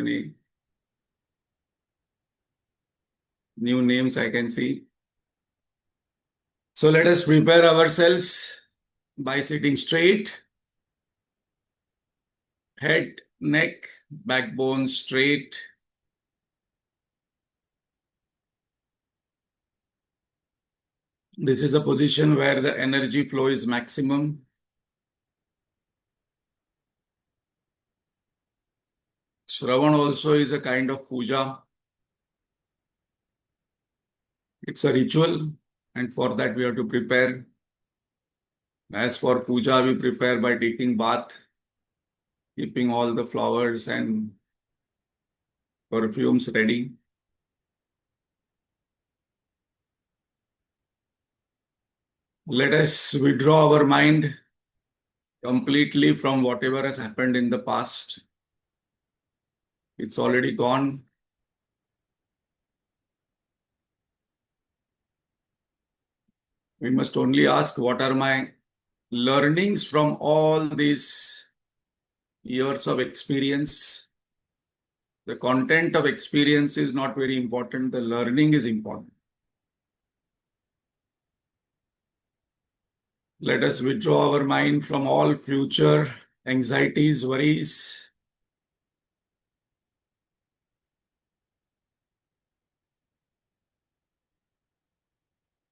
many new names I can see. So let us prepare ourselves by sitting straight, head, neck, backbone straight. This is a position where the energy flow is maximum. Shravan also is a kind of puja. It's a ritual, and for that we have to prepare. As for puja, we prepare by taking bath, keeping all the flowers and perfumes ready. Let us withdraw our mind completely from whatever has happened in the past. It's already gone. We must only ask, what are my learnings from all these years of experience? The content of experience is not very important. The learning is important. Let us withdraw our mind from all future anxieties, worries.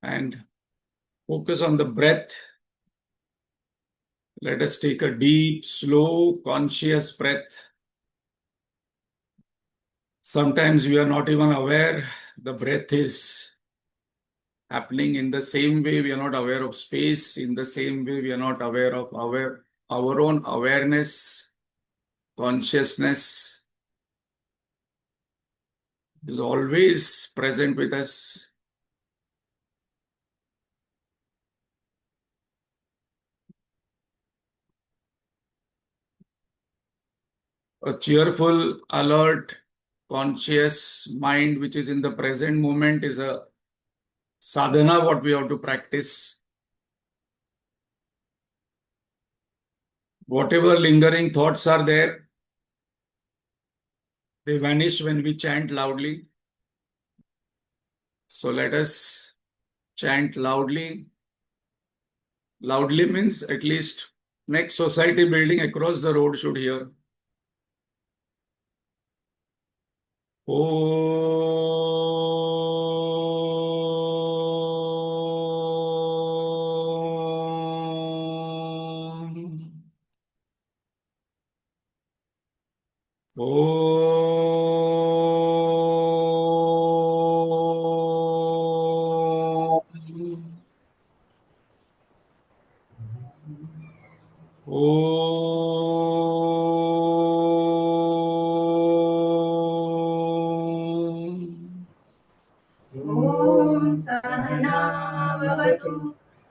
And focus on the breath. Let us take a deep, slow, conscious breath. Sometimes we are not even aware the breath is happening. In the same way, we are not aware of space. In the same way, we are not aware of our own awareness, consciousness is always present with us. A cheerful, alert, conscious mind which is in the present moment is a sadhana, what we have to practice. Whatever lingering thoughts are there, they vanish when we chant loudly. So let us chant loudly. Loudly means at least next society building across the road should hear.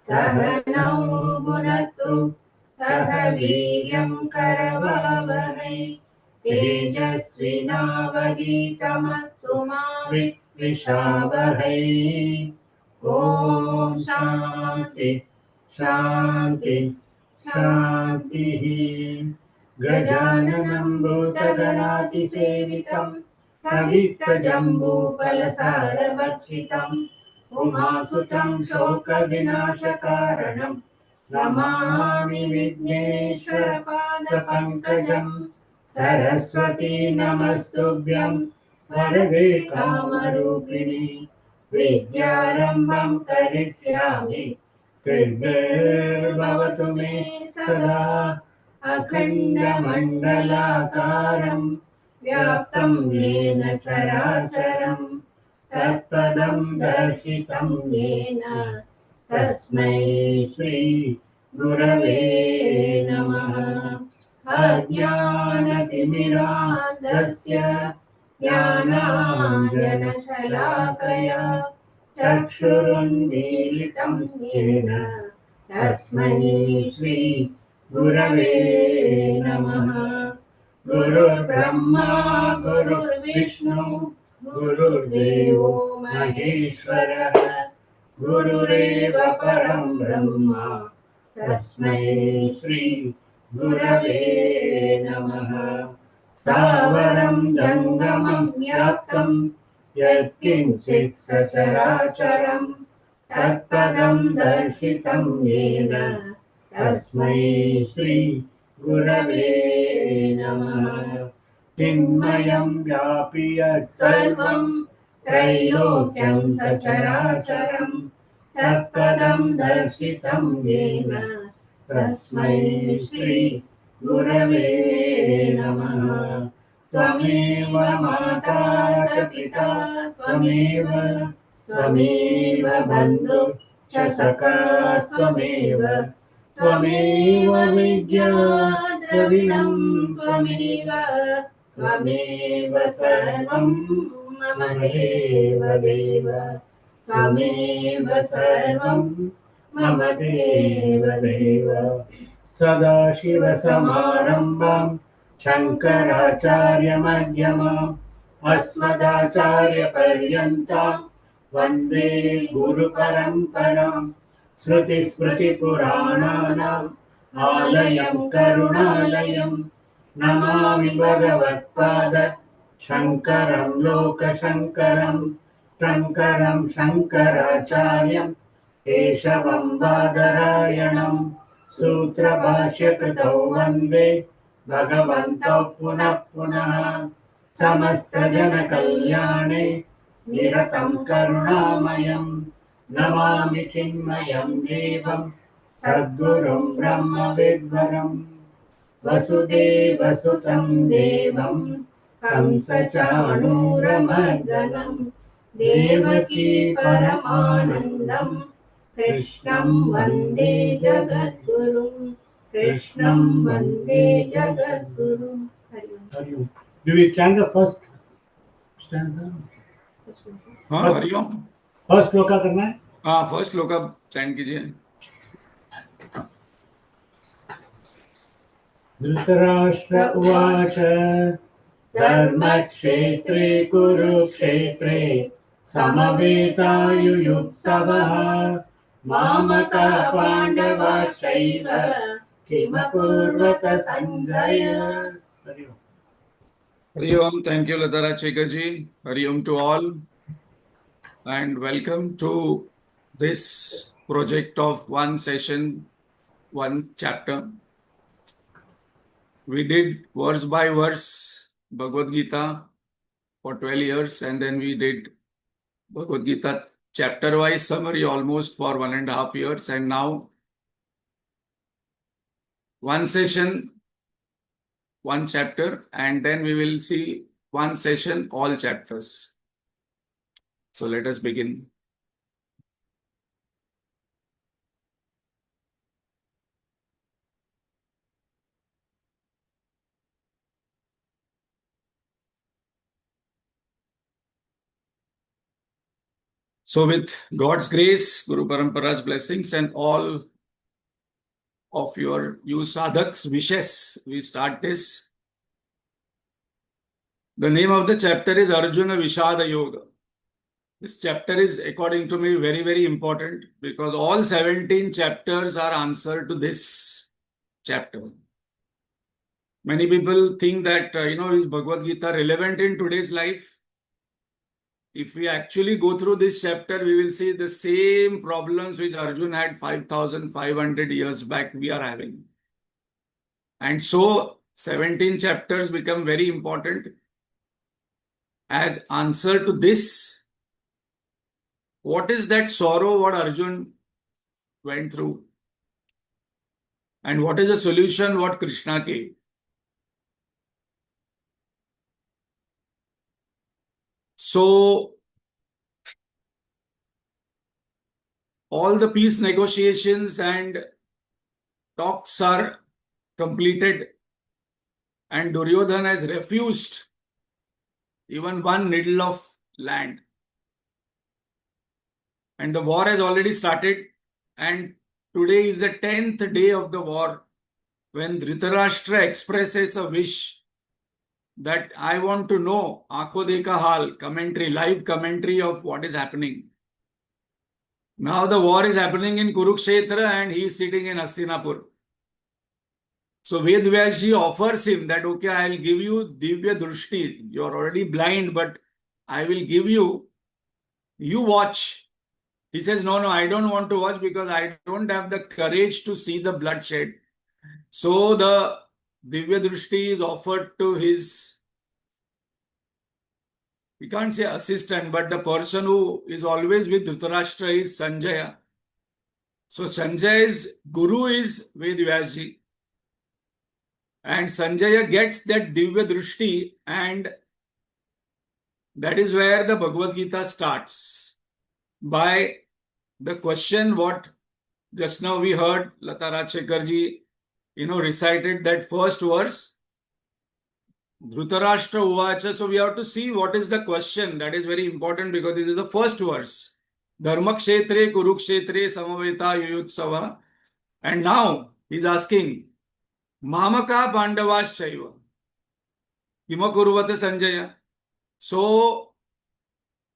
Sahanau Bhunatu Sahaviryam Karavavahai Tejasvinavaditamastu ma Vishavahai. Om Shanti Shanti Shanti. Gajananam Bhutaganati Sevitam Savita Jambu Palasaravakshitam Umasutam Shoka Vinashakaranam Namami Vigneshwara Pada Pankajam Saraswati Namastubhyam Varade Kamarupini Vidyarambam Karishyami Siddhir Bhavatu Me Sada Akhanda Mandalakaram Vyaptam Yena Characharam Tatpadam Darshitam Yena Tasmai Shri Gurave Namaha. Ajnanatimirandasya Jnananjana Shalakaya Chakshurunmilitam Yena Tasmai Shri Gurave Namaha. Gurur Brahma Gurur Vishnu Gurudeva Maheshwara Gurureva Param Brahma Tasmai Shri Gurave Namaha. स्थावरं जङ्गमं व्याप्तं यत्किञ्चित् सचराचरं तत्पदं दर्शितं येन तस्मै श्री गुरवे नमः। चिन्मयं व्यापि यत् सर्वं त्रैलोक्यं सचराचरं तत्पदं दर्शितं येन तस्मै श्री गुरवे नमः। त्वमेव माता च पिता त्वमेव बन्धुः च सखा त्वमेव विद्या द्रविणं त्वमेव सर्वं मम देव त्वमेव सर्वं मम देव सदाशिवसमारम्भां शङ्कराचार्यमध्यमाम् अस्मदाचार्यपर्यन्तां वन्दे गुरुपरम्पराम्। श्रुतिस्मृतिपुराणानाम् आलयं करुणालयं नमामि भगवत्पाद शङ्करं लोकशङ्करं शङ्कराचार्यं केशवं बादरायणम् सूत्रभाष्यकृतौ वन्दे भगवन्तौ पुनः पुनः। समस्तजनकल्याणे निरतं करुणामयं नमामि चिन्मयं देवं सद्गुरुं ब्रह्मविद्वरं वसुदेवसुतं देवं कंसचाणूरमर्दनं देवकी परमानन्दं कृष्णं वन्दे जगद्गुरुं हरि ओम। Do we chant the first stanza? हाँ हरिओम। फर्स्ट श्लोका करना है। हाँ फर्स्ट श्लोका चैंट कीजिए। धृतराष्ट्र उवाच धर्मक्षेत्रे कुरुक्षेत्रे समवेतायुयुत्सवः मामका पाण्डवाश्चैव किमकुर्वत Sanjay. Hari Om. Thank you, Latara Chekaji. Hari Om to all. And welcome to this project of one session, one chapter. We did verse by verse Bhagavad Gita for 12 years, and then we did Bhagavad Gita chapter-wise summary almost for 1.5 years, and now one session, one chapter, and then we will see one session, all chapters. So let us begin. So with God's grace, Guru Parampara's blessings, and all of you sadhaks wishes, we start this. The name of the chapter is Arjuna Vishada Yoga. This chapter is, according to me, very, very important because all 17 chapters are answer to this chapter. Many people think that, is Bhagavad Gita relevant in today's life? If we actually go through this chapter, we will see the same problems which Arjuna had 5,500 years back we are having. And so 17 chapters become very important as answer to this. What is that sorrow what Arjuna went through? And what is the solution what Krishna gave? So, all the peace negotiations and talks are completed, and Duryodhana has refused even one needle of land. And the war has already started, and today is the 10th day of the war when Dhritarashtra expresses a wish that I want to know, Aankho Dekha Hal, commentary, live commentary of what is happening. Now the war is happening in Kurukshetra and he is sitting in Hastinapur. So Vedvyasji offers him that, okay, I'll give you Divya Drushti. You're already blind, but I will give you, you watch. He says, no, I don't want to watch because I don't have the courage to see the bloodshed. So the Divya Drushti is offered to his, we can't say assistant, but the person who is always with Dhritarashtra is Sanjaya. So Sanjaya's guru is Vedvyasji. And Sanjaya gets that Divya Drushti, and that is where the Bhagavad Gita starts. By the question what just now we heard Lata Rajshekarji, recited that first verse. Dhritarashtra Uvacha. So we have to see what is the question. That is very important because this is the first verse. Dharmakshetre Kurukshetre Samaveta Yuyutsava. And now he's asking, Mamaka Pandavas Chaiva. Kima Kurvata Sanjaya. So,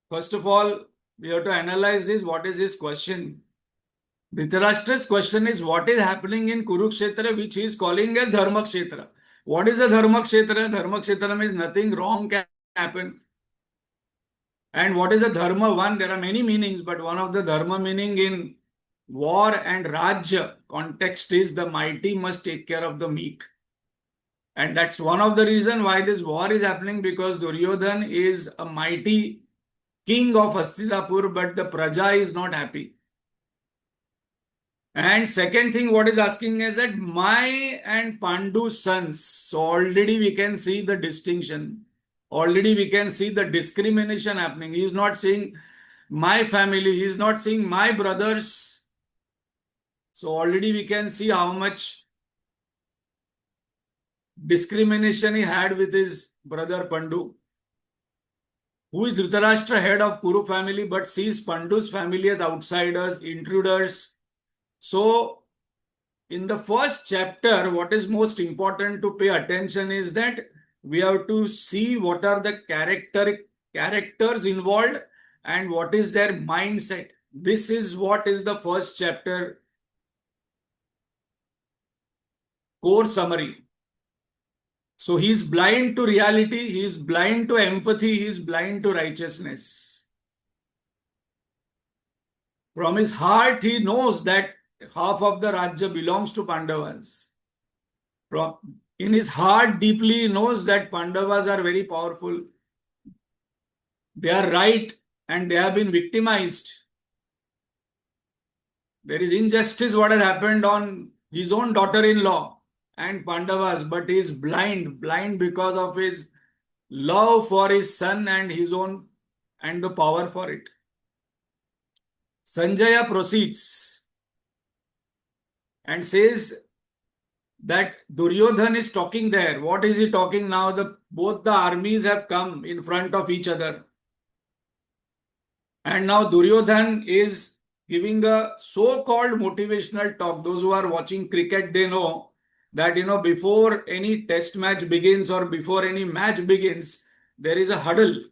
first of all, we have to analyze this. What is his question? Dhritarashtra's question is what is happening in Kurukshetra, which he is calling as Dharmakshetra. What is a Dharmakshetra? Dharmakshetra means nothing wrong can happen. And what is a Dharma? One, there are many meanings, but one of the Dharma meaning in war and Rajya context is the mighty must take care of the meek. And that's one of the reasons why this war is happening, because Duryodhan is a mighty king of Hastinapur, but the Praja is not happy. And second thing, what is asking is that my and Pandu's sons. So already we can see the distinction. Already we can see the discrimination happening. He is not saying my family. He is not saying my brothers. So already we can see how much discrimination he had with his brother Pandu, who is Dhritarashtra, head of Kuru family, but sees Pandu's family as outsiders, intruders. So, in the first chapter, what is most important to pay attention is that we have to see what are the characters involved and what is their mindset. This is what is the first chapter core summary. So he is blind to reality, he is blind to empathy, he is blind to righteousness. From his heart, he knows that half of the Rajya belongs to Pandavas. In his heart, deeply he knows that Pandavas are very powerful. They are right and they have been victimized. There is injustice what has happened on his own daughter-in-law and Pandavas, but he is blind because of his love for his son and his own and the power for it. Sanjaya proceeds and says that Duryodhan is talking there. What is he talking now? Both the armies have come in front of each other. And now Duryodhan is giving a so-called motivational talk. Those who are watching cricket, they know that, before any test match begins or before any match begins, there is a huddle.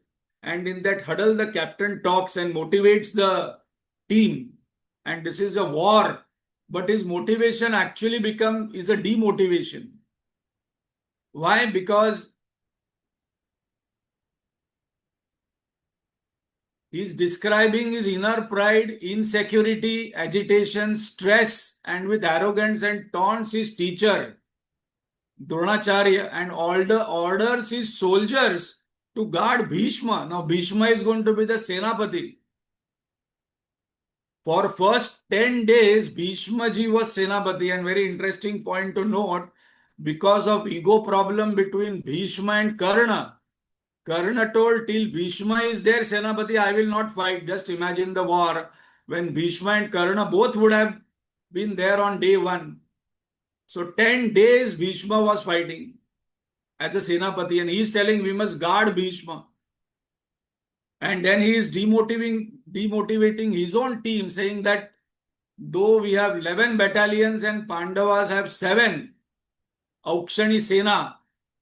And in that huddle, the captain talks and motivates the team. And this is a war. But his motivation actually is a demotivation. Why? Because he's describing his inner pride, insecurity, agitation, stress, and with arrogance and taunts his teacher, Dronacharya, and orders his soldiers to guard Bhishma. Now, Bhishma is going to be the Senapati. For first 10 days, Bhishma ji was Senapati, and very interesting point to note, because of ego problem between Bhishma and Karna. Karna told, till Bhishma is there, Senapati, I will not fight. Just imagine the war when Bhishma and Karna both would have been there on day one. So 10 days Bhishma was fighting as a Senapati, and he is telling we must guard Bhishma. And then he is demotivating his own team, saying that though we have 11 battalions and Pandavas have 7, Aukshani Sena,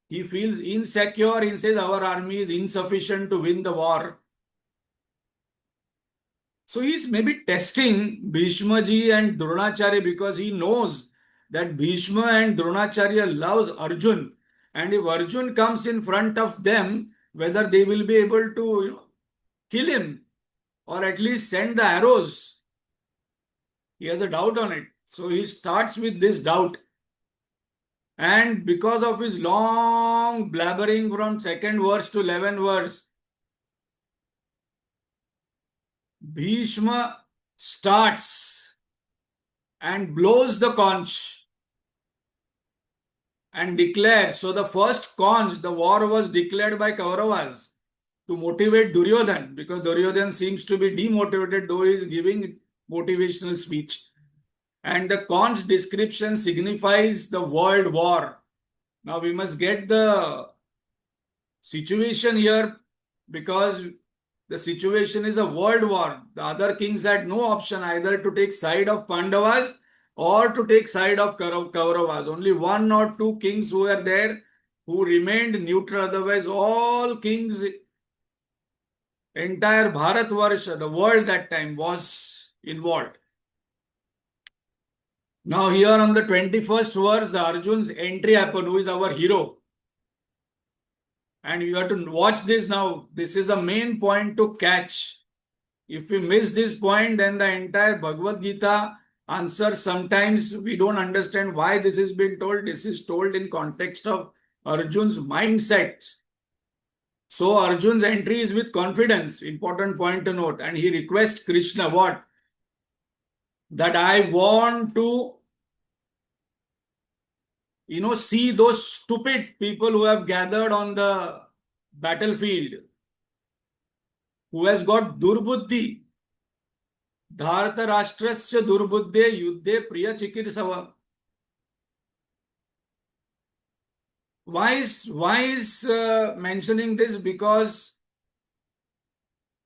he feels insecure. He says our army is insufficient to win the war. So he's maybe testing Bhishma ji and Dronacharya because he knows that Bhishma and Dronacharya loves Arjun, and if Arjun comes in front of them, whether they will be able to kill him or at least send the arrows. He has a doubt on it. So he starts with this doubt. And because of his long blabbering from 2nd verse to 11th verse, Bhishma starts and blows the conch and declares. So the first conch, the war was declared by Kauravas to motivate Duryodhan, because Duryodhan seems to be demotivated, though he is giving motivational speech. And the conch description signifies the world war. Now we must get the situation here, because the situation is a world war. The other kings had no option either to take side of Pandavas or to take side of Kauravas. Only 1 or 2 kings who were there who remained neutral. Otherwise, all kings, entire Bharatvarsha, the world that time was involved. Now here on the 21st verse, the Arjun's entry happened, who is our hero. And you have to watch this now. This is a main point to catch. If we miss this point, then the entire Bhagavad Gita answer, sometimes we don't understand why this is being told. This is told in context of Arjun's mindset. So Arjun's entry is with confidence. Important point to note. And he requests Krishna what? That I want to see those stupid people who have gathered on the battlefield, who has got durbuddhi. Dharta rashtrasya durbuddhe yuddhe priya chikirsava. Why is mentioning this? Because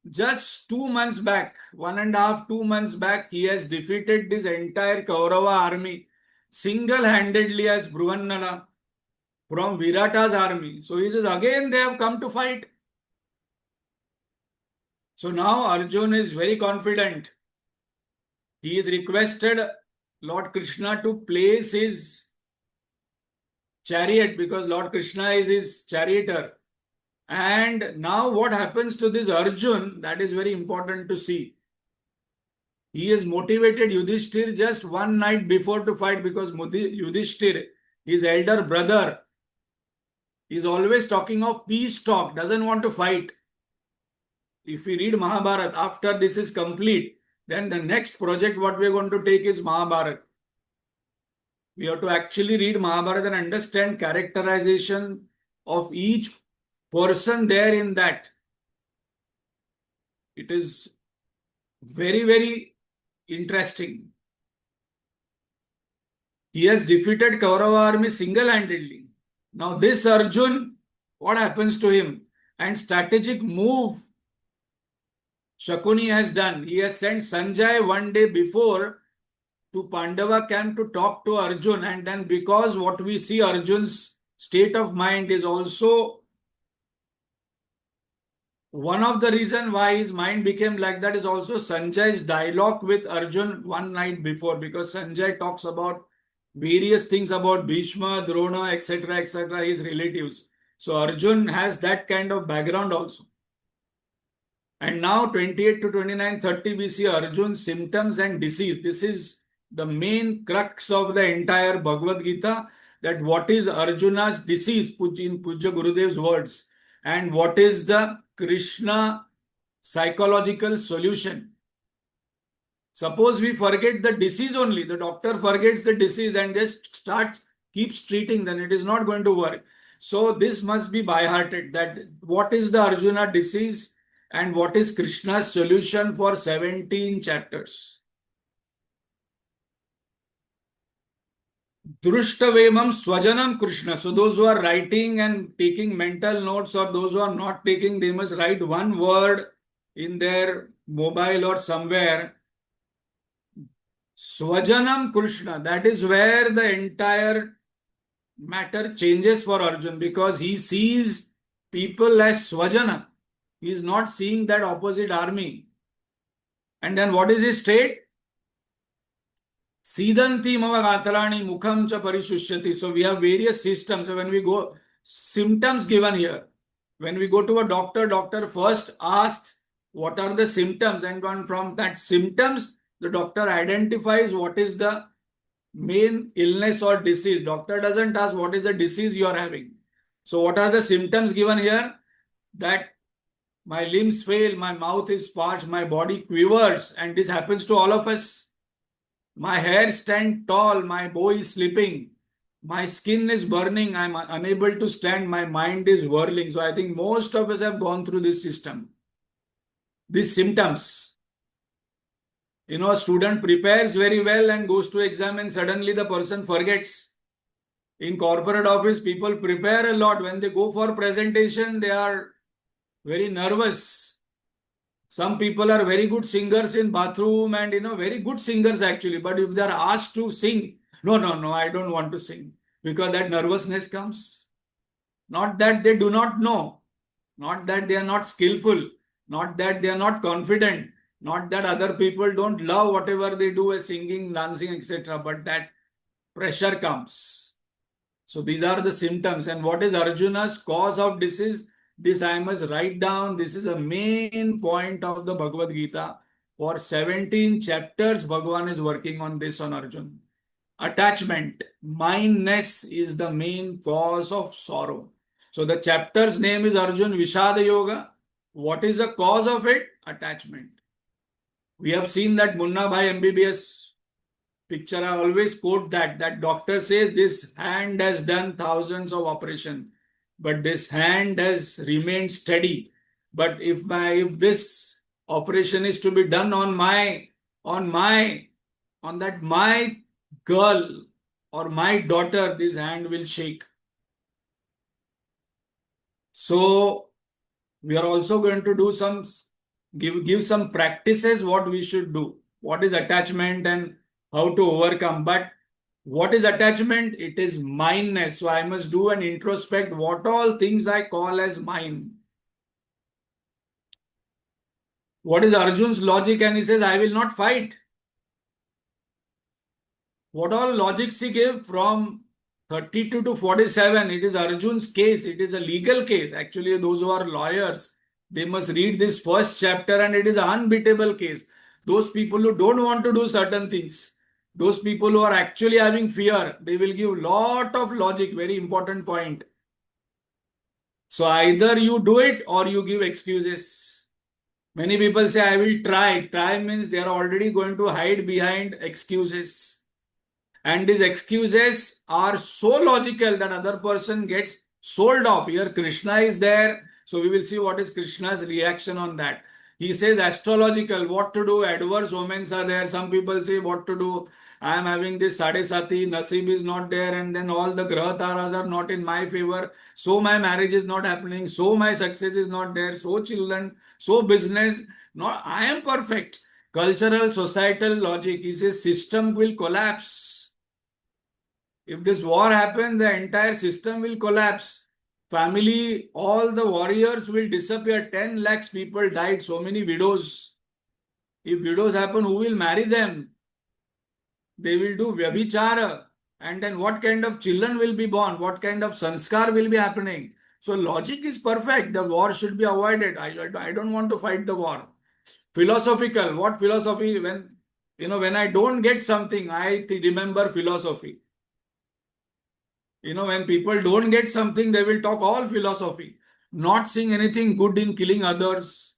just 2 months back, 1.5, 2 months back, he has defeated this entire Kaurava army single-handedly as Bruvannala from Virata's army. So he says, again they have come to fight. So now Arjun is very confident. He is requested Lord Krishna to place his chariot, because Lord Krishna is his charioteer. And now what happens to this Arjun, that is very important to see. He has motivated Yudhishthir just one night before to fight, because Yudhishthir, his elder brother, is always talking of peace talk, doesn't want to fight. If we read Mahabharata, after this is complete, then the next project what we are going to take is Mahabharata. We have to actually read Mahabharata and understand characterization of each person there in that. It is very, very interesting. He has defeated Kaurava army single-handedly. Now this Arjun, what happens to him? And strategic move Shakuni has done. He has sent Sanjay one day before to Pandava camp to talk to Arjun, and then because what we see, Arjun's state of mind is also one of the reasons why his mind became like that, is also Sanjay's dialogue with Arjun one night before, because Sanjay talks about various things about Bhishma, Drona, etc., his relatives. So Arjun has that kind of background also. And now 28 to 29, 30, we see Arjun's symptoms and disease. This is the main crux of the entire Bhagavad Gita, that what is Arjuna's disease, in Pujya Gurudev's words, and what is the Krishna psychological solution. Suppose we forget the disease only, the doctor forgets the disease and just keeps treating, then it is not going to work. So this must be by-hearted, that what is the Arjuna disease and what is Krishna's solution for 17 chapters. Društavemam swajanam Krishna. So those who are writing and taking mental notes, or those who are not taking, they must write one word in their mobile or somewhere. Swajanam Krishna. That is where the entire matter changes for Arjun, because he sees people as Swajana. He is not seeing that opposite army. And then what is his state? Sidanti mava gatalani mukham cha parishushati. So we have various systems. So when we go, symptoms given here. When we go to a doctor, doctor first asks what are the symptoms, and from that symptoms, the doctor identifies what is the main illness or disease. Doctor doesn't ask what is the disease you are having. So what are the symptoms given here? That my limbs fail, my mouth is parched, my body quivers, and this happens to all of us. My hair stand tall, my bow is slipping, my skin is burning, I'm unable to stand, my mind is whirling. So I think most of us have gone through this system, these symptoms. A student prepares very well and goes to exam, and suddenly the person forgets. In corporate office, people prepare a lot. When they go for presentation, they are very nervous. Some people are very good singers in bathroom and, very good singers actually. But if they are asked to sing, no, I don't want to sing, because that nervousness comes. Not that they do not know, not that they are not skillful, not that they are not confident, not that other people don't love whatever they do as singing, dancing, etc. But that pressure comes. So these are the symptoms. And what is Arjuna's cause of disease? This I must write down. This is a main point of the Bhagavad Gita. For 17 chapters, Bhagavan is working on this on Arjuna. Attachment, mindness is the main cause of sorrow. So the chapter's name is Arjuna Vishada Yoga. What is the cause of it? Attachment. We have seen that Munna Bhai MBBS picture. I always quote that doctor says this hand has done thousands of operations, but this hand has remained steady. But if this operation is to be done on my girl or my daughter, this hand will shake. So we are also going to do give some practices what we should do. What is attachment and how to overcome. But what is attachment? It is mindness. So I must do an introspect. What all things I call as mine. What is Arjun's logic? And he says, I will not fight. What all logics he gave from 32 to 47, it is Arjun's case. It is a legal case. Actually, those who are lawyers, they must read this first chapter, and it is an unbeatable case. Those people who don't want to do certain things, those people who are actually having fear, they will give lot of logic, very important point. So either you do it or you give excuses. Many people say, I will try. Try means they are already going to hide behind excuses. And these excuses are so logical that other person gets sold off. Here Krishna is there. So we will see what is Krishna's reaction on that. He says astrological, what to do, adverse omens are there. Some people say what to do. I am having this Sadesati, Nasib is not there, and then all the Graha Taras are not in my favor. So my marriage is not happening. So my success is not there. So children, so business. No, I am perfect. Cultural, societal logic. He says system will collapse. If this war happens, the entire system will collapse. Family, all the warriors will disappear. 10 lakhs people died, so many widows. If widows happen, who will marry them? They will do vyabhichara. And then what kind of children will be born? What kind of sanskar will be happening? So logic is perfect. The war should be avoided. I don't want to fight the war. Philosophical. What philosophy? When I don't get something, I remember philosophy. When people don't get something, they will talk all philosophy. Not seeing anything good in killing others.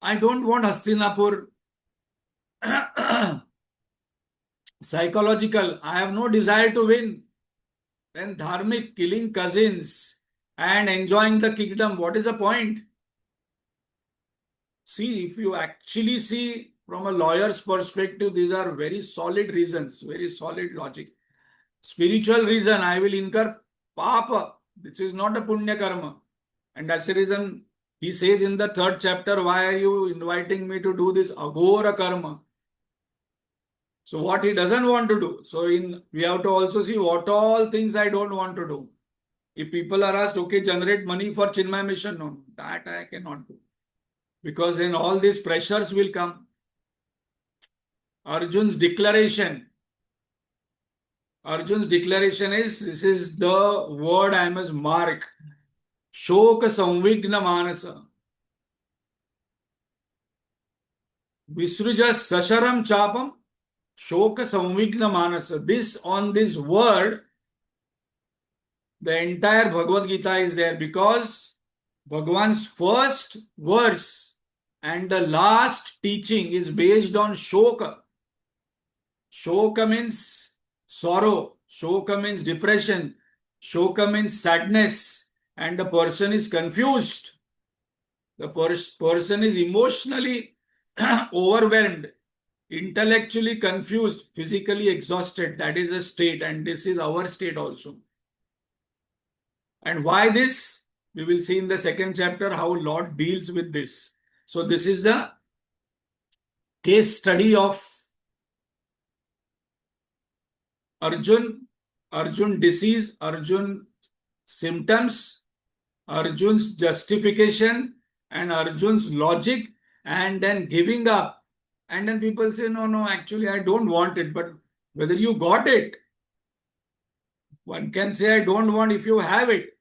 I don't want Hastinapur. Psychological. I have no desire to win. Then dharmic, killing cousins and enjoying the kingdom. What is the point? See, if you actually see from a lawyer's perspective, these are very solid reasons, very solid logic. Spiritual reason, I will incur papa. This is not a punya karma. And that's the reason he says in the 3rd chapter, why are you inviting me to do this aghora karma? So what he doesn't want to do. So we have to also see what all things I don't want to do. If people are asked, okay, generate money for Chinmay mission, no, that I cannot do. Because then all these pressures will come. Arjun's declaration. Arjun's declaration is, this is the word I must mark. Shoka samvigna manasa. Visruja sasharam chapam. Shoka samvigna manasa. On this word, the entire Bhagavad Gita is there, because Bhagavan's first verse and the last teaching is based on shoka. Shoka means sorrow. Shoka means depression. Shoka means sadness. And the person is confused. The person is emotionally overwhelmed, intellectually confused, physically exhausted. That is a state, and this is our state also. And why this? We will see in the second chapter how Lord deals with this. So this is the case study of Arjun disease, Arjun symptoms, Arjun's justification, and Arjun's logic, and then giving up. And then people say, no, actually I don't want it. But whether you got it, one can say I don't want if you have it.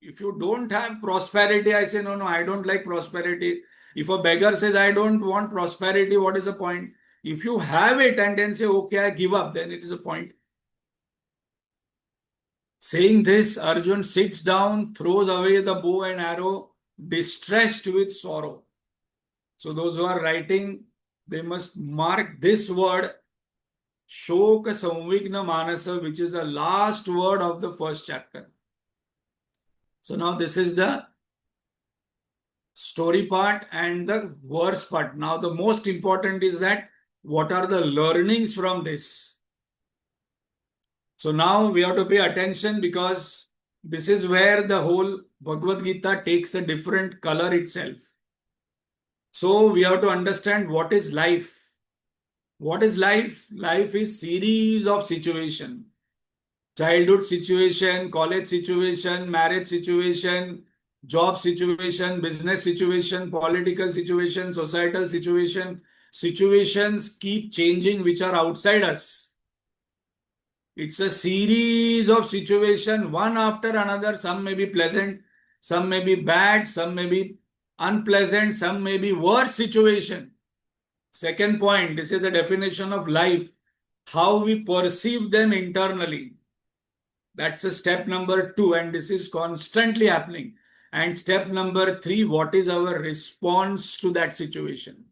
If you don't have prosperity, I say, no, I don't like prosperity. If a beggar says, I don't want prosperity, what is the point? If you have it and then say, okay, I give up, then it is a point. Saying this, Arjun sits down, throws away the bow and arrow, distressed with sorrow. So those who are writing, they must mark this word, Shoka Samvigna Manasa, which is the last word of the first chapter. So now this is the story part and the verse part. Now the most important is that what are the learnings from this? So now we have to pay attention, because this is where the whole Bhagavad Gita takes a different color itself. So we have to understand what is life. What is life? Life is series of situations. Childhood situation, college situation, marriage situation, job situation, business situation, political situation, societal situation. Situations keep changing which are outside us. It's a series of situations, one after another. Some may be pleasant, some may be bad, some may be unpleasant, some may be worse situation. Second point, this is the definition of life. How we perceive them internally. That's a step number 2, and this is constantly happening. And step number 3, what is our response to that situation?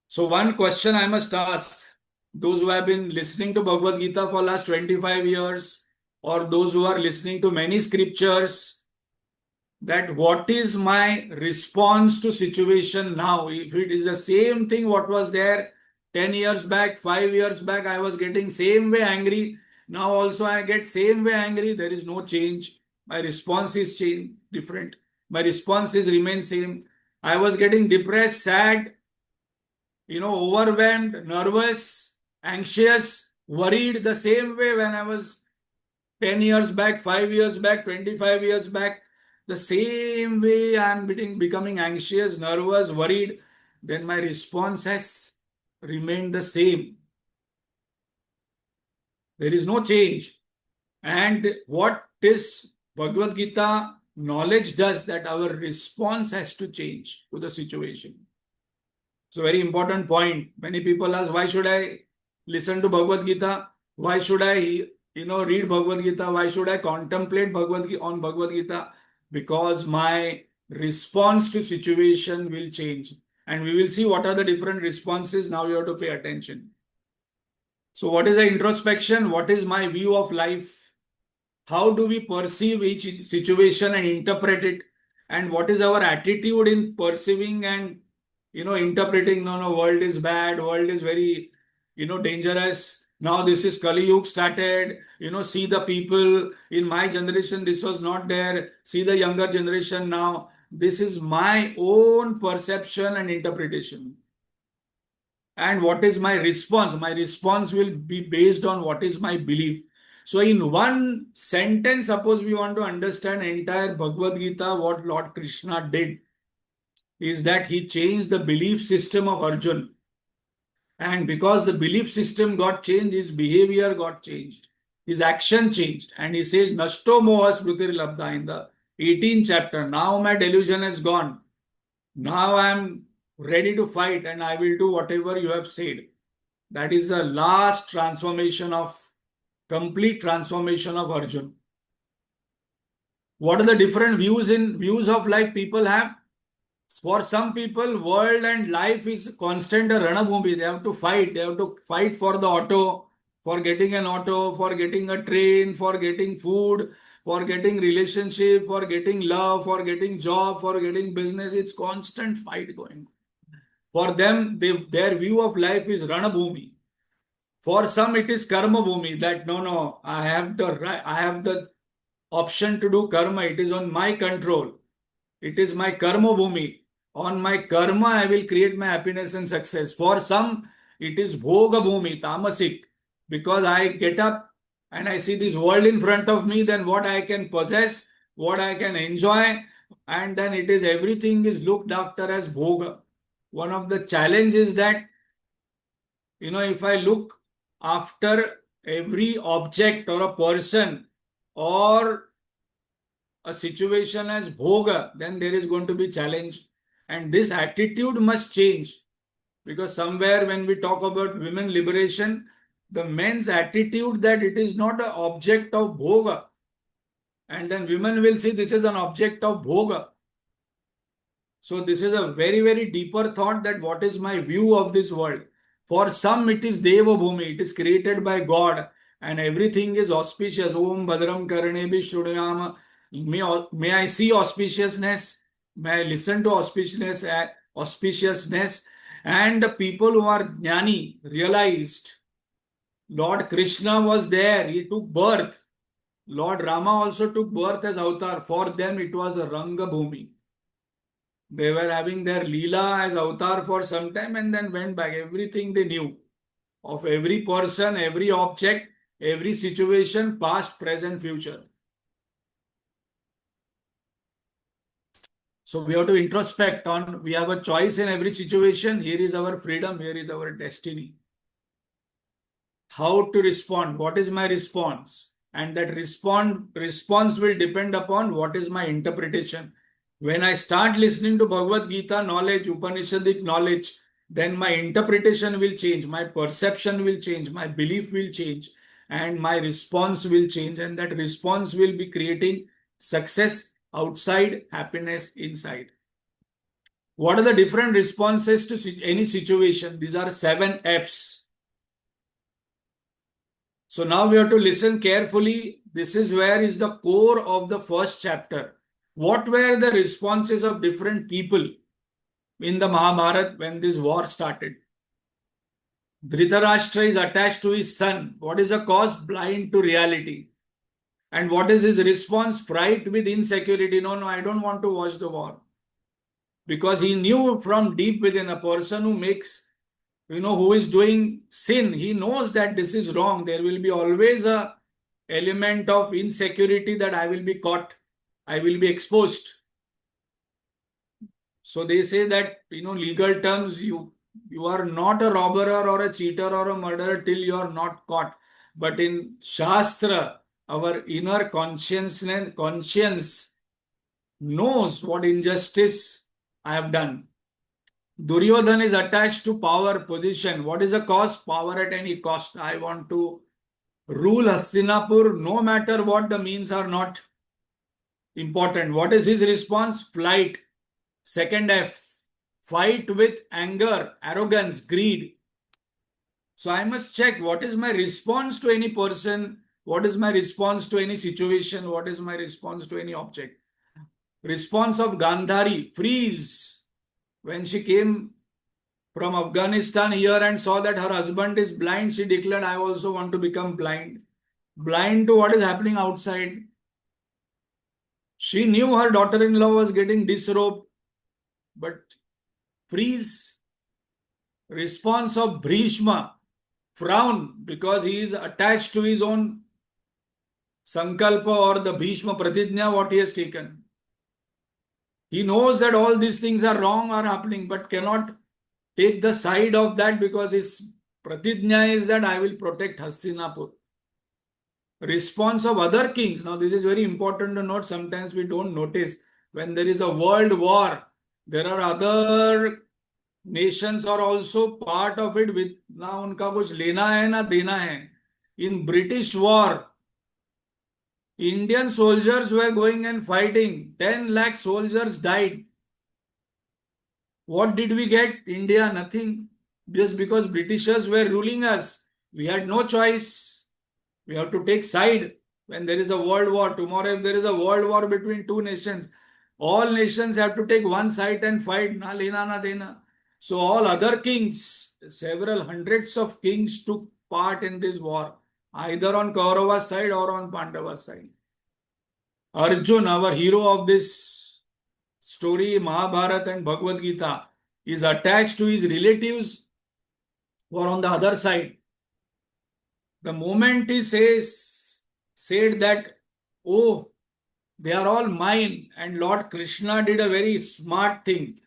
So one question I must ask those who have been listening to Bhagavad Gita for last 25 years, or those who are listening to many scriptures, that what is my response to situation now? If it is the same thing what was there 10 years back, 5 years back, I was getting same way angry. Now also I get same way angry. There is no change. My response is different. My responses remain same. I was getting depressed, sad, overwhelmed, nervous, anxious, worried the same way when I was 10 years back, 5 years back, 25 years back. The same way I am becoming anxious, nervous, worried, then my response has remained the same. There is no change. And what this Bhagavad Gita knowledge does, that our response has to change to the situation. So very important point. Many people ask, why should I listen to Bhagavad Gita? Why should I read Bhagavad Gita? Why should I contemplate Bhagavad Gita? Because my response to situation will change. And we will see what are the different responses. Now you have to pay attention. So what is the introspection? What is my view of life? How do we perceive each situation and interpret it? And what is our attitude in perceiving and interpreting? No, world is bad, world is very dangerous. Now this is Kali Yuga started. See the people in my generation, this was not there. See the younger generation now. This is my own perception and interpretation. And what is my response? My response will be based on what is my belief. So in one sentence, suppose we want to understand entire Bhagavad Gita, what Lord Krishna did is that he changed the belief system of Arjuna. And because the belief system got changed, his behavior got changed. His action changed. And he says, Nashto moha smritir labdha in the 18th chapter. Now my delusion is gone. Now I am ready to fight and I will do whatever you have said. That is the last transformation of, complete transformation of Arjuna. What are the different views of life people have? For some people, world and life is constant a ranabhumi. They have to fight. They have to fight for the auto, for getting an auto, for getting a train, for getting food, for getting relationship, for getting love, for getting job, for getting business. It's constant fight going on. For them, their view of life is ranabhumi. For some, it is karma bhumi. That no, I have the option to do karma. It is on my control. It is my karma bhumi. On my karma, I will create my happiness and success. For some, it is bhoga bhumi, tamasic. Because I get up and I see this world in front of me, then what I can possess, what I can enjoy, and then it is everything is looked after as bhoga. One of the challenges is that, if I look after every object or a person or a situation as bhoga, then there is going to be challenge. And this attitude must change. Because somewhere when we talk about women liberation, the men's attitude that it is not an object of bhoga. And then women will see this is an object of bhoga. So this is a very, very deeper thought that what is my view of this world. For some it is Deva Bhumi, it is created by God and everything is auspicious. Om Badram Karnebi Shrudayama. May I see auspiciousness? May I listen to auspiciousness? And the people who are jnani realized Lord Krishna was there. He took birth. Lord Rama also took birth as avatar. For them it was a Ranga Bhumi. They were having their Leela as avatar for some time and then went back. Everything they knew of every person, every object, every situation, past, present, future. So we have to introspect on, we have a choice in every situation. Here is our freedom, here is our destiny. How to respond? What is my response? And that response will depend upon what is my interpretation. When I start listening to Bhagavad Gita knowledge, Upanishadic knowledge, then my interpretation will change, my perception will change, my belief will change, and my response will change. And that response will be creating success outside, happiness inside. What are the different responses to any situation? These are 7 Fs. So now we have to listen carefully. This is where is the core of the first chapter. What were the responses of different people in the Mahabharata when this war started? Dhritarashtra is attached to his son. What is the cause? Blind to reality. And what is his response? Fright with insecurity. No, I don't want to watch the war. Because he knew from deep within, a person who makes, who is doing sin, he knows that this is wrong. There will be always a element of insecurity that I will be caught, I will be exposed. So they say that, legal terms, you are not a robber or a cheater or a murderer till you are not caught. But in Shastra, our inner conscience knows what injustice I have done. Duryodhan is attached to power, position. What is the cause? Power at any cost. I want to rule Hastinapur, no matter what the means are not important. What is his response? Flight. Second F. Fight with anger, arrogance, greed. So I must check what is my response to any person, what is my response to any situation, what is my response to any object. Response of Gandhari, freeze. When she came from Afghanistan here and saw that her husband is blind, she declared, I also want to become blind. Blind to what is happening outside. She knew her daughter-in-law was getting disrobed, but freeze. Response of Bhishma, frown, because he is attached to his own sankalpa or the Bhishma Pratijna, what he has taken. He knows that all these things are wrong, are happening, but cannot take the side of that because his Pratijna is that I will protect Hastinapur. Response of other kings. Now, this is very important to note. Sometimes we don't notice when there is a world war, there are other nations are also part of it with ना उनका कुछ लेना है ना देना है. In British war, Indian soldiers were going and fighting. 10 lakh soldiers died. What did we get? India, nothing. Just because Britishers were ruling us, we had no choice. We have to take side when there is a world war. Tomorrow, if there is a world war between two nations, all nations have to take one side and fight. Na lena na dena. So all other kings, several hundreds of kings took part in this war, either on Kaurava's side or on Pandava's side. Arjun, our hero of this story, Mahabharata and Bhagavad Gita, is attached to his relatives who are on the other side. The moment he said that, oh, they are all mine, and Lord Krishna did a very smart thing.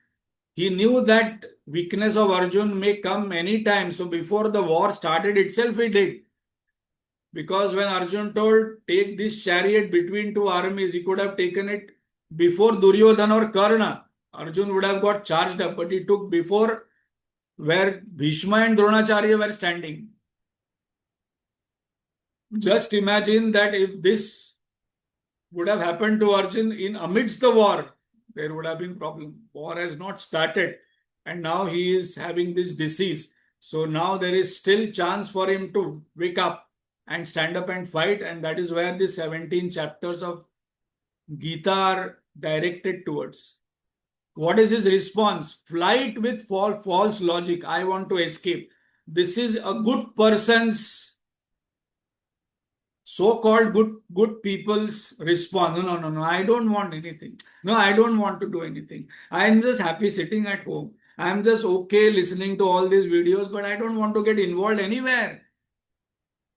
He knew that weakness of Arjun may come anytime. So before the war started itself, he did. Because when Arjun told, take this chariot between two armies, he could have taken it before Duryodhana or Karna. Arjun would have got charged up, but he took before where Bhishma and Dronacharya were standing. Just imagine that if this would have happened to Arjun in amidst the war, there would have been problem. War has not started and now he is having this disease. So now there is still chance for him to wake up and stand up and fight, and that is where the 17 chapters of Gita are directed towards. What is his response? Flight with false logic. I want to escape. This is a good person's, so-called good people's response. No. I don't want anything. No, I don't want to do anything. I am just happy sitting at home. I am just okay listening to all these videos, but I don't want to get involved anywhere.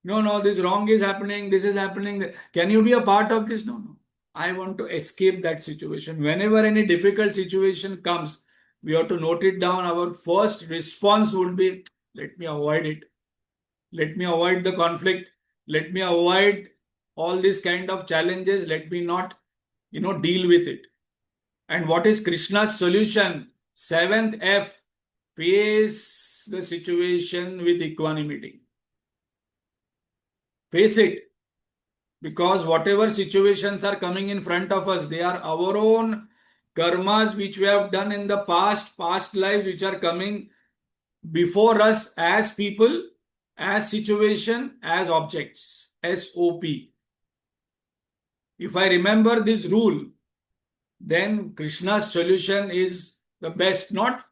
No, this wrong is happening. This is happening. Can you be a part of this? No. I want to escape that situation. Whenever any difficult situation comes, we have to note it down. Our first response would be, let me avoid it. Let me avoid the conflict. Let me avoid all these kind of challenges. Let me not, deal with it. And what is Krishna's solution? 7th F, face the situation with equanimity. Face it. Because whatever situations are coming in front of us, they are our own karmas which we have done in the past life, which are coming before us as people, as situation, as objects, SOP. If I remember this rule, then Krishna's solution is the best. Not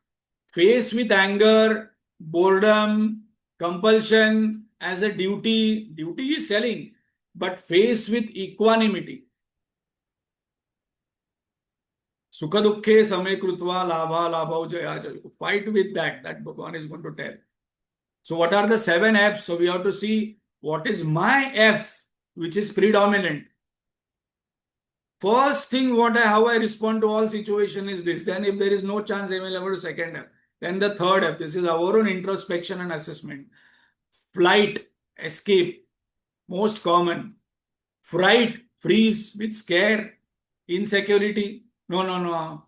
face with anger, boredom, compulsion as a duty. Duty is telling, but face with equanimity. Sukha dukkhe same krutva labha labha jaya jaya. Fight with that. That Bhagavan is going to tell. So what are the 7 F's? So we have to see what is my F, which is predominant. First thing, how I respond to all situation is this. Then if there is no chance, I will have a second F. Then the third F. This is our own introspection and assessment. Flight, escape, most common. Fright, freeze with scare, insecurity. No.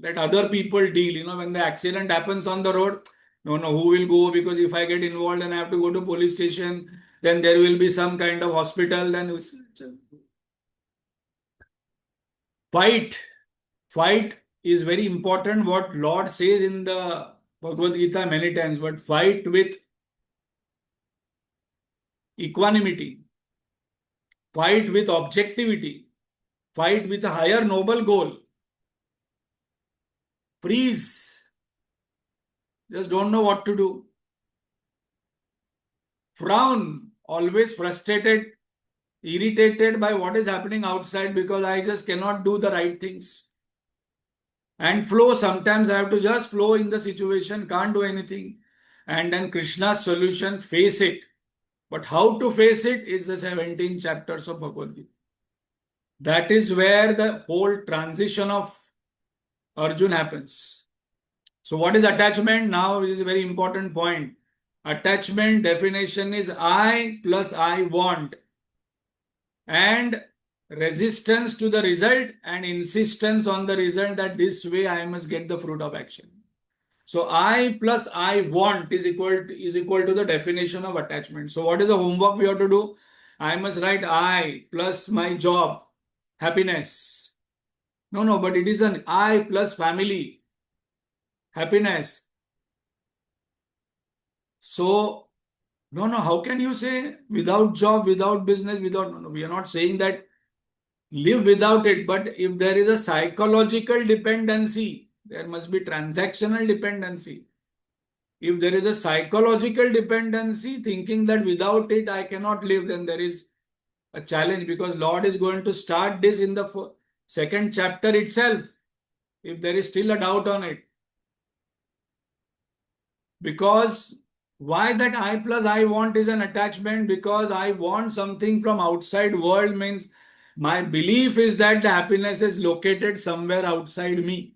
Let other people deal. When the accident happens on the road, no, who will go? Because if I get involved and I have to go to police station, then there will be some kind of hospital. Then Fight is very important. What Lord says in the Bhagavad Gita many times, but fight with equanimity, fight with objectivity, fight with a higher noble goal. Freeze. Just don't know what to do. Frown. Always frustrated, irritated by what is happening outside because I just cannot do the right things. And flow. Sometimes I have to just flow in the situation, can't do anything. And then Krishna's solution, face it. But how to face it is the 17 chapters of Bhagavad Gita. That is where the whole transition of Arjuna happens. So what is attachment? Now is a very important point. Attachment definition is I plus I want, and resistance to the result and insistence on the result that this way I must get the fruit of action. So I plus I want is equal to the definition of attachment. So what is the homework we have to do? I must write I plus my job, happiness. No, but it is an I plus family, happiness. So, no, how can you say without job, without business, without, no, we are not saying that live without it, but if there is a psychological dependency, there must be transactional dependency. If there is a psychological dependency, thinking that without it I cannot live, then there is a challenge, because Lord is going to start this in the second chapter itself, if there is still a doubt on it. Because why that I plus I want is an attachment? Because I want something from outside world, means my belief is that the happiness is located somewhere outside me.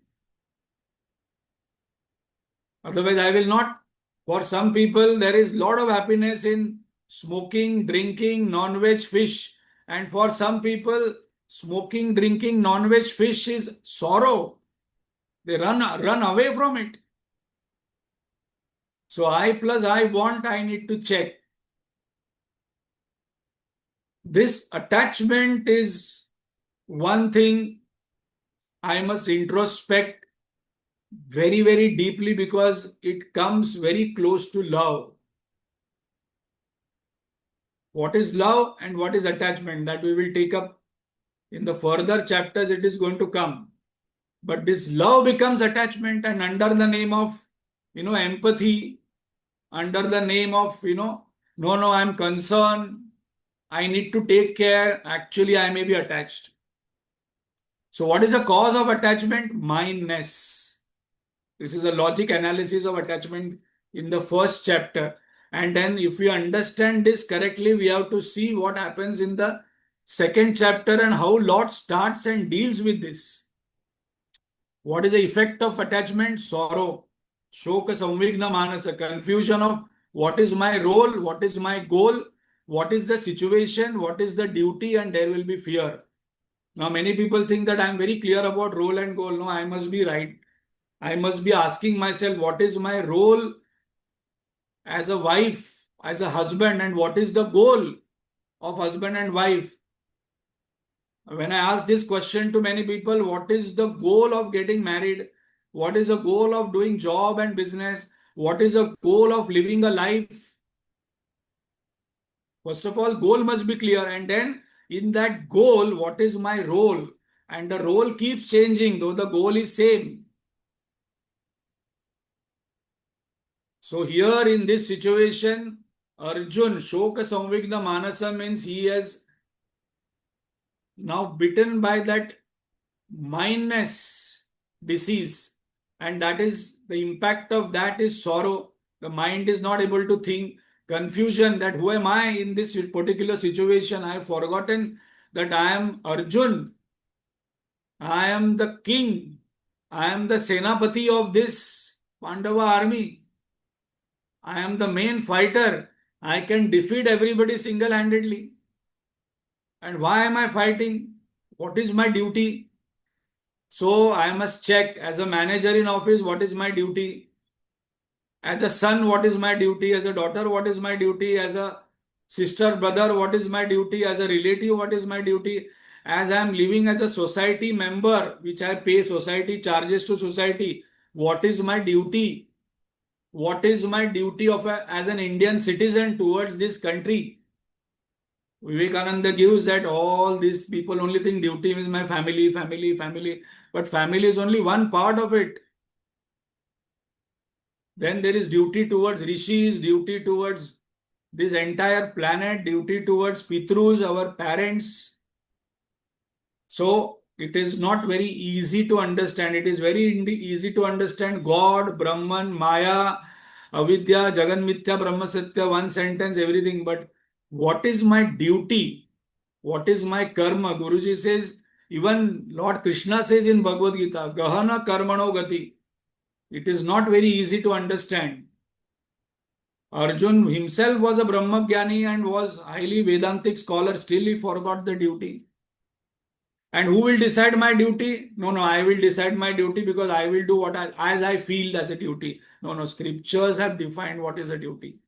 Otherwise, I will not. For some people, there is lot of happiness in smoking, drinking, non-veg fish. And for some people, smoking, drinking, non-veg fish is sorrow. They run away from it. So I plus I want, I need to check. This attachment is one thing I must introspect very, very deeply, because it comes very close to love. What is love and what is attachment? That we will take up in the further chapters. It is going to come. But this love becomes attachment, and under the name of, empathy, under the name of, no, I'm concerned, I need to take care, actually I may be attached. So what is the cause of attachment? Mindness. This is a logic analysis of attachment in the first chapter. And then if we understand this correctly, we have to see what happens in the second chapter and how Lord starts and deals with this. What is the effect of attachment? Sorrow. Shoka samvigna manasa. Confusion of what is my role, what is my goal, what is the situation, what is the duty, and there will be fear. Now many people think that I am very clear about role and goal. No, I must be right. I must be asking myself, what is my role as a wife, as a husband, and what is the goal of husband and wife? When I ask this question to many people, what is the goal of getting married? What is the goal of doing job and business? What is the goal of living a life? First of all, goal must be clear. And then in that goal, what is my role? And the role keeps changing, though the goal is same. So here in this situation, Arjun, Shoka Samvigna Manasa, means he has now bitten by that mindness disease, and that is the impact of that is sorrow. The mind is not able to think, confusion that who am I in this particular situation? I have forgotten that I am Arjun. I am the king. I am the Senapati of this Pandava army. I am the main fighter. I can defeat everybody single-handedly. And why am I fighting? What is my duty? So I must check as a manager in office, what is my duty? As a son, what is my duty? As a daughter, what is my duty? As a sister, brother, what is my duty? As a relative, what is my duty? As I am living as a society member, which I pay society charges to society, what is my duty? What is my duty as an Indian citizen towards this country? Vivekananda gives that all these people only think duty means my family, family, family. But family is only one part of it. Then there is duty towards rishis, duty towards this entire planet, duty towards Pitrus, our parents. So it is not very easy to understand. It is very easy to understand God, Brahman, Maya, Avidya, Jagan Mithya, Brahma Satya, one sentence, everything. But what is my duty? What is my karma? Guruji says, even Lord Krishna says in Bhagavad Geeta, Gahana Karmano Gati. It is not very easy to understand. Arjun himself was a Brahmagyani and was highly Vedantic scholar. Still he forgot the duty. And who will decide my duty? No, no, I will decide my duty because I will do as I feel as a duty. No, no, scriptures have defined what is a duty.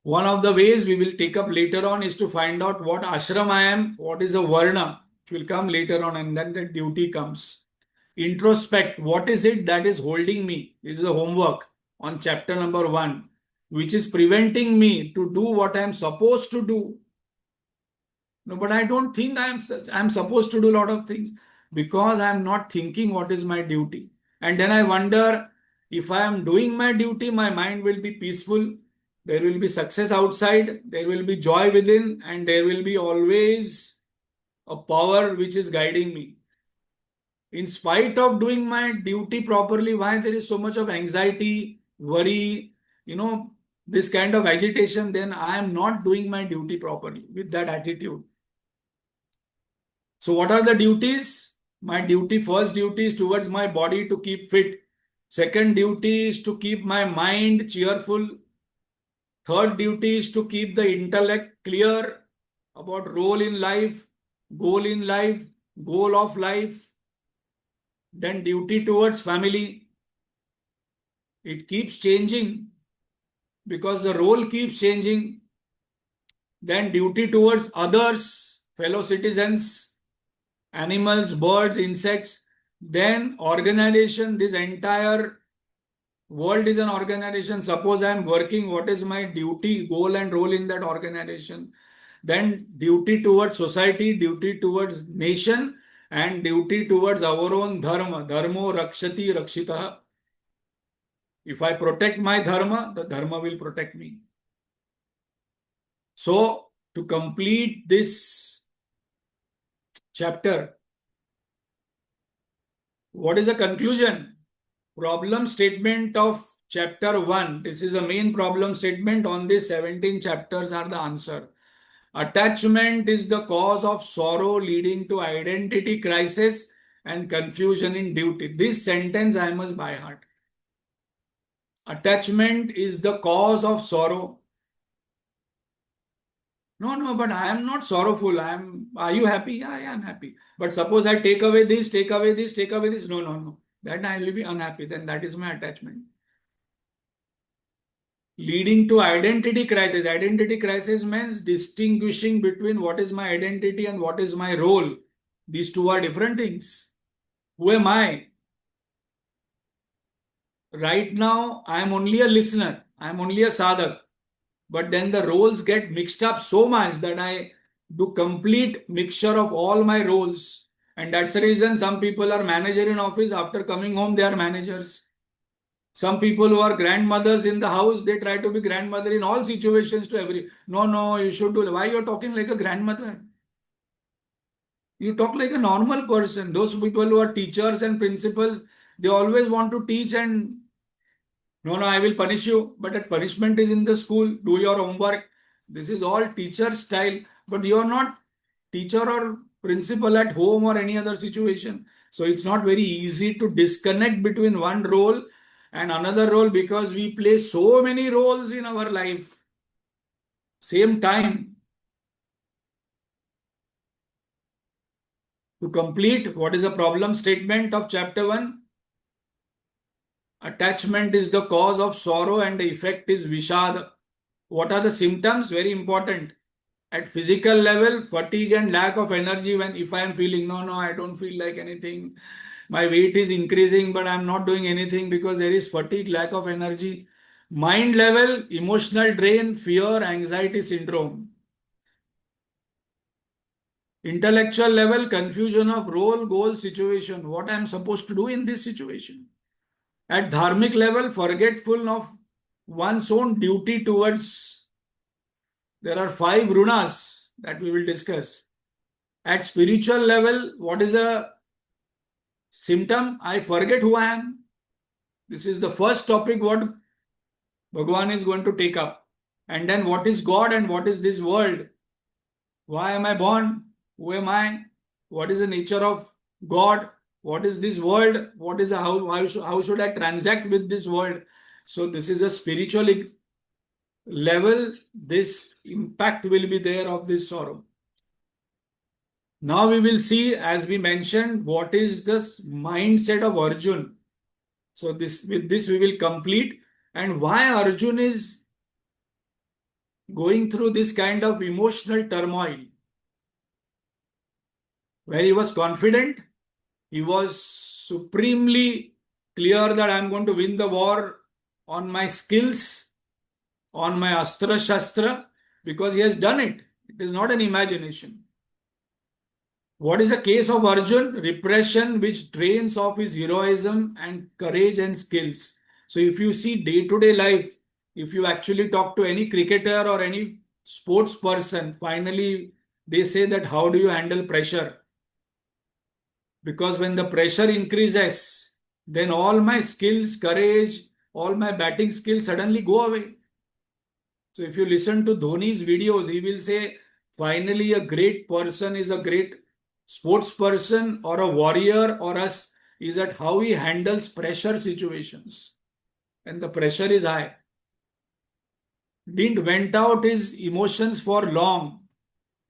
One of the ways we will take up later on is to find out what ashram I am, what is a varna, which will come later on, and then the duty comes. Introspect, what is it that is holding me? This is a homework on chapter number 1, which is preventing me to do what I am supposed to do. No, but I don't think I'm supposed to do a lot of things because I'm not thinking what is my duty. And then I wonder, if I am doing my duty, my mind will be peaceful. There will be success outside. There will be joy within, and there will be always a power which is guiding me. In spite of doing my duty properly, why there is so much of anxiety, worry, this kind of agitation, then I am not doing my duty properly with that attitude. So what are the duties? My duty, first duty is towards my body to keep fit. Second duty is to keep my mind cheerful. Third duty is to keep the intellect clear about role in life, goal of life. Then duty towards family. It keeps changing because the role keeps changing. Then duty towards others, fellow citizens, animals, birds, insects. Then organization, this entire world is an organization. Suppose I am working, what is my duty, goal and role in that organization? Then duty towards society, duty towards nation, and duty towards our own dharma. Dharmo rakshati rakshitah. If I protect my dharma, the dharma will protect me. So, to complete this chapter, what is the conclusion? Problem statement of chapter 1. This is a main problem statement. On this 17 chapters are the answer. Attachment is the cause of sorrow leading to identity crisis and confusion in duty. This sentence I must by heart. Attachment is the cause of sorrow. No, but I am not sorrowful. Are you happy? Yeah, I am happy. But suppose I take away this, take away this, take away this. No. Then I will be unhappy. Then that is my attachment. Leading to identity crisis. Identity crisis means distinguishing between what is my identity and what is my role. These two are different things. Who am I? Right now, I am only a listener. I am only a sadhak. But then the roles get mixed up so much that I do complete mixture of all my roles. And that's the reason some people are manager in office. After coming home, they are managers. Some people who are grandmothers in the house, they try to be grandmother in all situations to every. No, you should do. Why you're talking like a grandmother? You talk like a normal person. Those people who are teachers and principals, they always want to teach and no, I will punish you. But that punishment is in the school. Do your homework. This is all teacher style. But you are not teacher or principal at home or any other situation. So it's not very easy to disconnect between one role and another role because we play so many roles in our life. Same time. To complete, what is the problem statement of chapter 1? Attachment is the cause of sorrow and the effect is Vishad. What are the symptoms? Very important. At physical level, fatigue and lack of energy if I am feeling, no, I don't feel like anything. My weight is increasing, but I'm not doing anything because there is fatigue, lack of energy. Mind level, emotional drain, fear, anxiety syndrome. Intellectual level, confusion of role, goal, situation. What I am supposed to do in this situation. At dharmic level, forgetful of one's own duty towards. There are 5 runas that we will discuss. At spiritual level, what is a symptom? I forget who I am. This is the first topic what Bhagavan is going to take up. And then what is God and what is this world? Why am I born? Who am I? What is the nature of God? What is this world? How should I transact with this world? So this is a spiritual level. This impact will be there of this sorrow. Now we will see, as we mentioned, what is this mindset of Arjun. So with this we will complete, and why Arjun is going through this kind of emotional turmoil, where he was confident, he was supremely clear that I am going to win the war on my skills, on my Astra Shastra, because he has done it. It is not an imagination. What is the case of Arjun? Repression which drains off his heroism and courage and skills. So if you see day-to-day life, if you actually talk to any cricketer or any sports person, finally they say that how do you handle pressure? Because when the pressure increases, then all my skills, courage, all my batting skills suddenly go away. So if you listen to Dhoni's videos, he will say, finally a great person is a great sports person or a warrior or us is that how he handles pressure situations. And the pressure is high. Didn't vent out his emotions for long.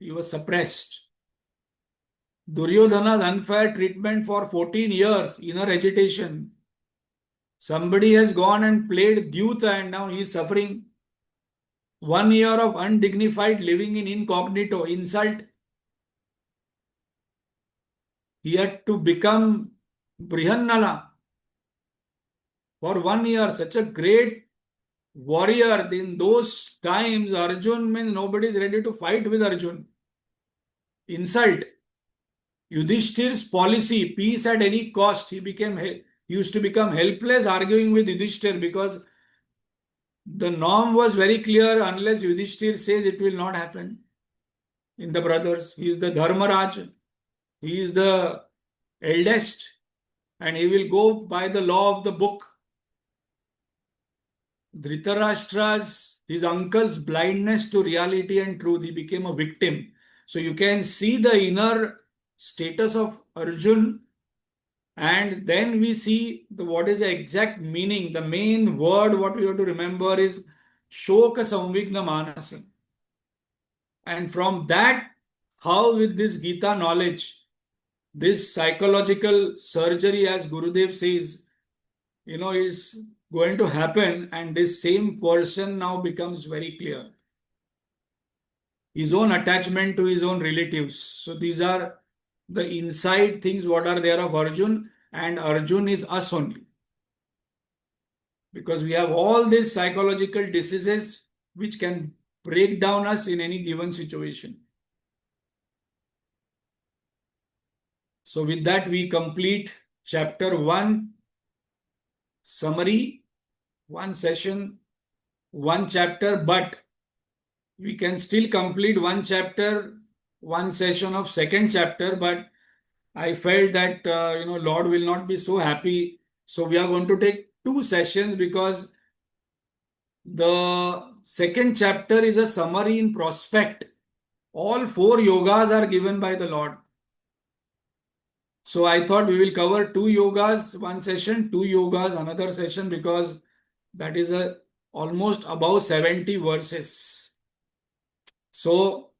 He was suppressed. Duryodhana's unfair treatment for 14 years, inner agitation. Somebody has gone and played Dyuta and now he is suffering. 1 year of undignified living in incognito, insult. He had to become Brihannala for 1 year. Such a great warrior. In those times, Arjun means nobody is ready to fight with Arjun. Insult. Yudhishthir's policy, peace at any cost. He used to become helpless arguing with Yudhishthir because the norm was very clear. Unless Yudhishthir says, it will not happen. In the brothers, he is the Dharmaraj. He is the eldest and he will go by the law of the book. Dhritarashtra's, his uncle's blindness to reality and truth, he became a victim. So you can see the inner status of Arjun, and then we see what is the exact meaning. The main word what we have to remember is Shoka Samvigna Manasa. And from that, how with this Gita knowledge, this psychological surgery, as Gurudev says, is going to happen, and this same person now becomes very clear. His own attachment to his own relatives. So these are the inside things what are there of Arjun, and Arjun is us only. Because we have all these psychological diseases which can break down us in any given situation. So with that we complete chapter 1 summary, 1 session, 1 chapter, but we can still complete 1 chapter, 1 session of 2nd chapter, but I felt that, Lord will not be so happy. So we are going to take 2 sessions because the 2nd chapter is a summary in prospect. All 4 yogas are given by the Lord. So I thought we will cover 2 yogas, 1 session, 2 yogas, another session, because that is almost above 70 verses. So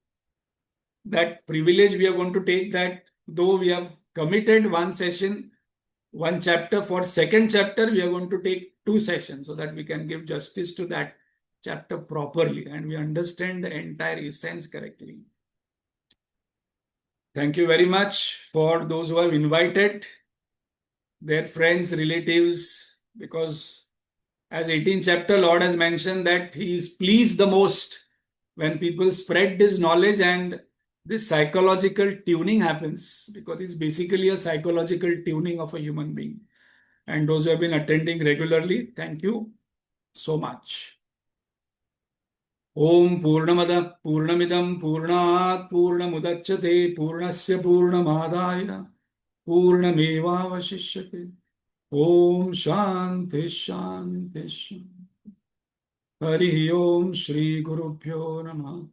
that privilege we are going to take, that though we have committed 1 session, 1 chapter, for 2nd chapter, we are going to take 2 sessions so that we can give justice to that chapter properly and we understand the entire essence correctly. Thank you very much for those who have invited their friends, relatives, because as 18th chapter, Lord has mentioned that He is pleased the most when people spread this knowledge, and this psychological tuning happens because it's basically a psychological tuning of a human being. And those who have been attending regularly, thank you so much. Om Purnamada Purnamidam Purnat Purnamudachyate Purnasya Purnamadaya Purnamevavashishyate. Om Shanti Shanti Shanti. Hari Om Shri Gurubhyo Namah.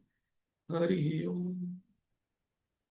Hari Om.